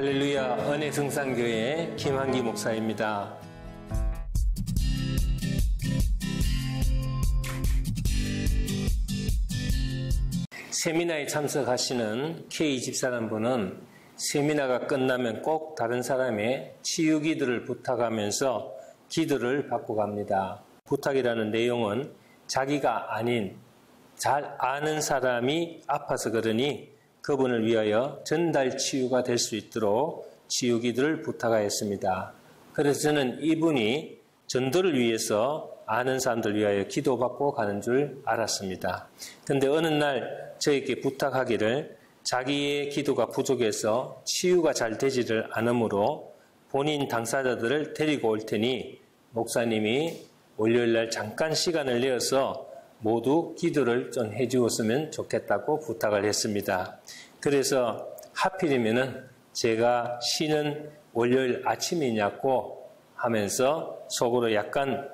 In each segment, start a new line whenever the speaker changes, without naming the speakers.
할렐루야, 은혜성산교회 김한기 목사입니다. 세미나에 참석하시는 K 집사람분은 세미나가 끝나면 꼭 다른 사람의 치유 기도를 부탁하면서 기도를 받고 갑니다. 부탁이라는 내용은 자기가 아닌 잘 아는 사람이 아파서 그러니 그분을 위하여 전달 치유가 될 수 있도록 치유 기도를 부탁하였습니다. 그래서 저는 이분이 전도를 위해서 아는 사람들 위하여 기도받고 가는 줄 알았습니다. 그런데 어느 날 저에게 부탁하기를 자기의 기도가 부족해서 치유가 잘 되지를 않으므로 본인 당사자들을 데리고 올 테니 목사님이 월요일날 잠깐 시간을 내어서 모두 기도를 좀 해주었으면 좋겠다고 부탁을 했습니다. 그래서 하필이면은 제가 쉬는 월요일 아침이냐고 하면서 속으로 약간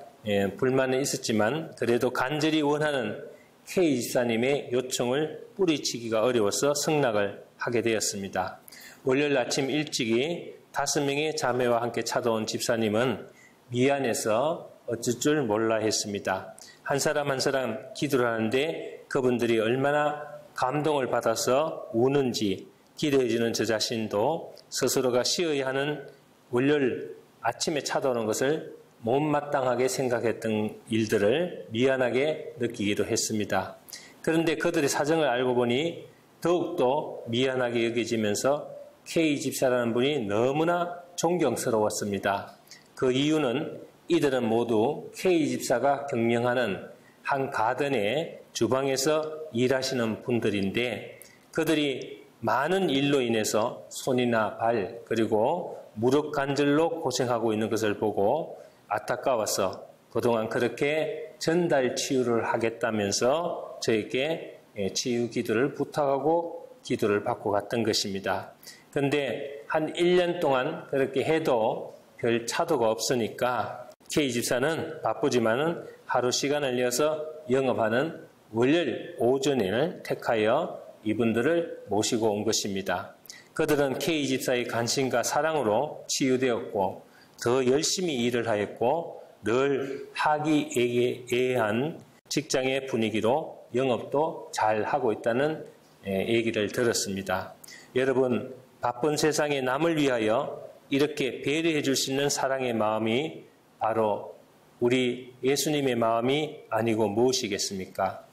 불만은 있었지만 그래도 간절히 원하는 K 집사님의 요청을 뿌리치기가 어려워서 승낙을 하게 되었습니다. 월요일 아침 일찍이 5명의 자매와 함께 찾아온 집사님은 미안해서 어쩔 줄 몰라 했습니다. 한 사람 한 사람 기도를 하는데 그분들이 얼마나 감동을 받아서 우는지 기도해주는 저 자신도 스스로가 쉬어야 하는 월요일 아침에 찾아오는 것을 못마땅하게 생각했던 일들을 미안하게 느끼기도 했습니다. 그런데 그들의 사정을 알고 보니 더욱더 미안하게 여겨지면서 K 집사라는 분이 너무나 존경스러웠습니다. 그 이유는 이들은 모두 K 집사가 경영하는 한 가든의 주방에서 일하시는 분들인데 그들이 많은 일로 인해서 손이나 발 그리고 무릎 관절로 고생하고 있는 것을 보고 안타까워서 그동안 그렇게 전달 치유를 하겠다면서 저에게 치유 기도를 부탁하고 기도를 받고 갔던 것입니다. 그런데 한 1년 동안 그렇게 해도 별 차도가 없으니까 K 집사는 바쁘지만은 하루 시간을 내어서 영업하는 월요일 오전을 택하여 이분들을 모시고 온 것입니다. 그들은 K 집사의 관심과 사랑으로 치유되었고 더 열심히 일을 하였고 늘 화기애애한 직장의 분위기로 영업도 잘 하고 있다는 얘기를 들었습니다. 여러분, 바쁜 세상에 남을 위하여 이렇게 배려해 줄 수 있는 사랑의 마음이 바로 우리 예수님의 마음이 아니고 무엇이겠습니까?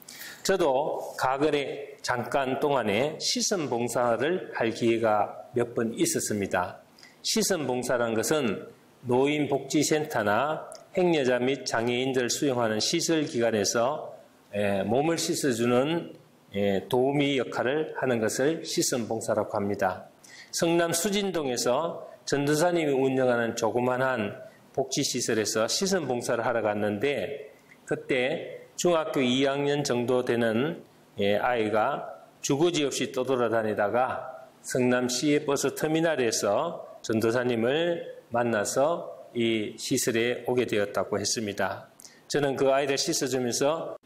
저도 가을에 잠깐 동안에 시선 봉사를 할 기회가 몇 번 있었습니다. 시선 봉사라는 것은 노인복지센터나 행여자 및 장애인들을 수용하는 시설기관에서 몸을 씻어주는 도우미 역할을 하는 것을 시선 봉사라고 합니다. 성남 수진동에서 전도사님이 운영하는 조그만한 복지시설에서 시선 봉사를 하러 갔는데 그때 중학교 2학년 정도 되는 아이가 주거지 없이 떠돌아다니다가 성남 시외버스 터미널에서 전도사님을 만나서 이 시설에 오게 되었다고 했습니다. 저는 그 아이를 씻어주면서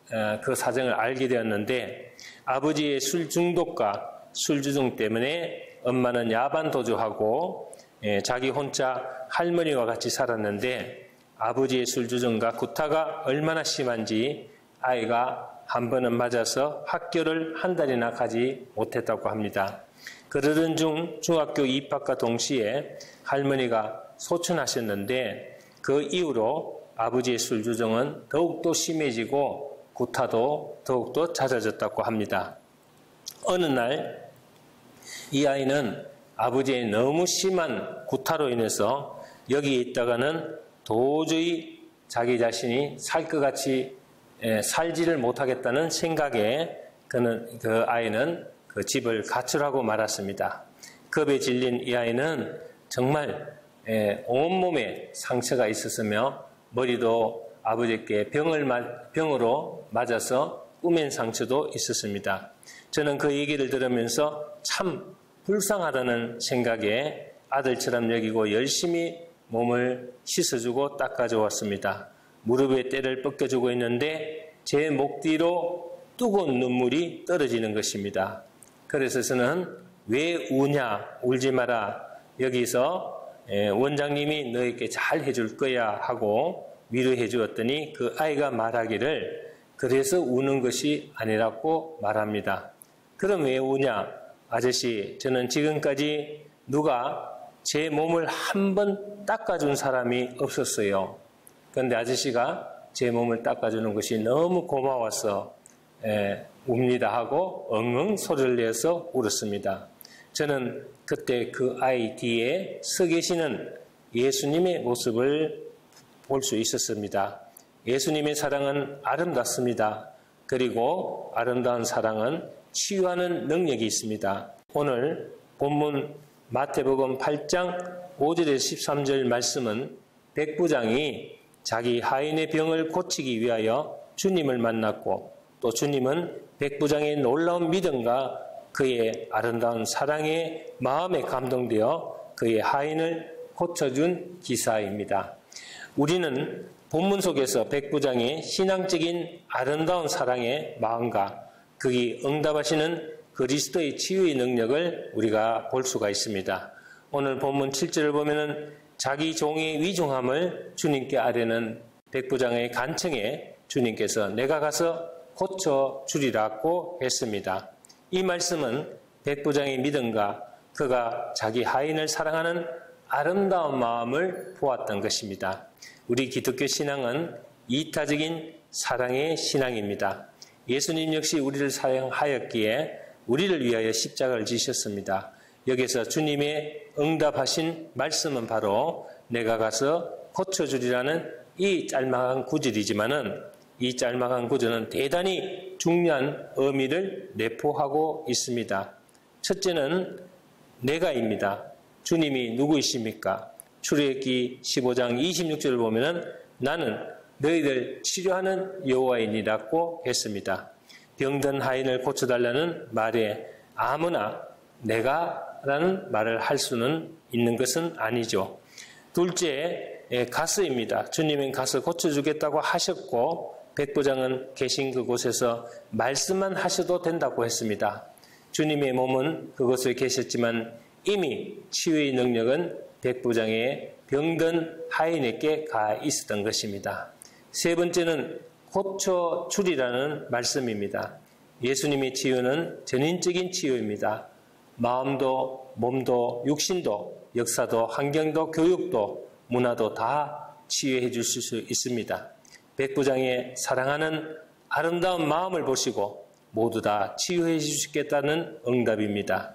그 사정을 알게 되었는데 아버지의 술 중독과 술주정 때문에 엄마는 야반 도주하고 자기 혼자 할머니와 같이 살았는데 아버지의 술주정과 구타가 얼마나 심한지 아이가 한 번은 맞아서 학교를 한 달이나 가지 못했다고 합니다. 그러던 중 중학교 입학과 동시에 할머니가 소천하셨는데 그 이후로 아버지의 술주정은 더욱더 심해지고 구타도 더욱더 잦아졌다고 합니다. 어느 날 이 아이는 아버지의 너무 심한 구타로 인해서 여기에 있다가는 도저히 자기 자신이 살 것 같이 살지를 못하겠다는 생각에 그 아이는 그 집을 가출하고 말았습니다. 겁에 질린 이 아이는 정말 온몸에 상처가 있었으며 머리도 아버지께 병으로 맞아서 꾸맨 상처도 있었습니다. 저는 그 얘기를 들으면서 참 불쌍하다는 생각에 아들처럼 여기고 열심히 몸을 씻어주고 닦아주었습니다. 무릎에 때를 벗겨주고 있는데 제 목 뒤로 뜨거운 눈물이 떨어지는 것입니다. 그래서 저는 왜 우냐, 울지 마라, 여기서 원장님이 너에게 잘 해줄 거야 하고 위로해 주었더니 그 아이가 말하기를 그래서 우는 것이 아니라고 말합니다. 그럼 왜 우냐? 아저씨, 저는 지금까지 누가 제 몸을 한 번 닦아준 사람이 없었어요. 그런데 아저씨가 제 몸을 닦아주는 것이 너무 고마워서 웁니다 하고 엉엉 소리를 내서 울었습니다. 저는 그때 그 아이 뒤에 서 계시는 예수님의 모습을 볼 수 있었습니다. 예수님의 사랑은 아름답습니다. 그리고 아름다운 사랑은 치유하는 능력이 있습니다. 오늘 본문 마태복음 8장 5절에서 13절 말씀은 백부장이 자기 하인의 병을 고치기 위하여 주님을 만났고 또 주님은 백부장의 놀라운 믿음과 그의 아름다운 사랑에 마음에 감동되어 그의 하인을 고쳐준 기사입니다. 우리는 본문 속에서 백부장의 신앙적인 아름다운 사랑의 마음과 그의 응답하시는 그리스도의 치유의 능력을 우리가 볼 수가 있습니다. 오늘 본문 7절을 보면은 자기 종의 위중함을 주님께 아뢰는 백부장의 간청에 주님께서 내가 가서 고쳐주리라고 했습니다. 이 말씀은 백부장의 믿음과 그가 자기 하인을 사랑하는 아름다운 마음을 보았던 것입니다. 우리 기독교 신앙은 이타적인 사랑의 신앙입니다. 예수님 역시 우리를 사랑하였기에 우리를 위하여 십자가를 지셨습니다. 여기서 주님의 응답하신 말씀은 바로 내가 가서 고쳐주리라는 이 짤막한 구절이지만은 이 짤막한 구절은 대단히 중요한 의미를 내포하고 있습니다. 첫째는 내가입니다. 주님이 누구이십니까? 출애굽기 15장 26절을 보면은 나는 너희들 치료하는 여호와이니라고 했습니다. 병든 하인을 고쳐달라는 말에 아무나 내가라는 말을 할 수는 있는 것은 아니죠. 둘째, 가스입니다. 주님은 가스 고쳐주겠다고 하셨고 백부장은 계신 그곳에서 말씀만 하셔도 된다고 했습니다. 주님의 몸은 그곳에 계셨지만 이미 치유의 능력은 백부장의 병든 하인에게 가 있었던 것입니다. 세 번째는 고쳐주리라는 말씀입니다. 예수님의 치유는 전인적인 치유입니다. 마음도 몸도 육신도 역사도 환경도 교육도 문화도 다 치유해 주실 수 있습니다. 백부장의 사랑하는 아름다운 마음을 보시고 모두 다 치유해 주시겠다는 응답입니다.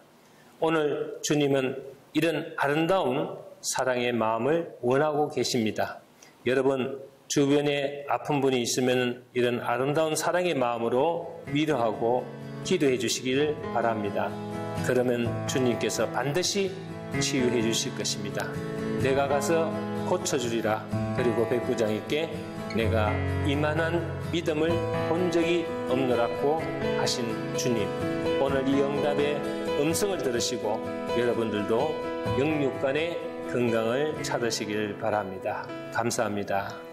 오늘 주님은 이런 아름다운 사랑의 마음을 원하고 계십니다. 여러분 주변에 아픈 분이 있으면 이런 아름다운 사랑의 마음으로 위로하고 기도해 주시기를 바랍니다. 그러면 주님께서 반드시 치유해 주실 것입니다. 내가 가서 고쳐주리라. 그리고 백부장에게 내가 이만한 믿음을 본 적이 없노라고 하신 주님, 오늘 이 응답의 음성을 들으시고 여러분들도 영육간의 건강을 찾으시길 바랍니다. 감사합니다.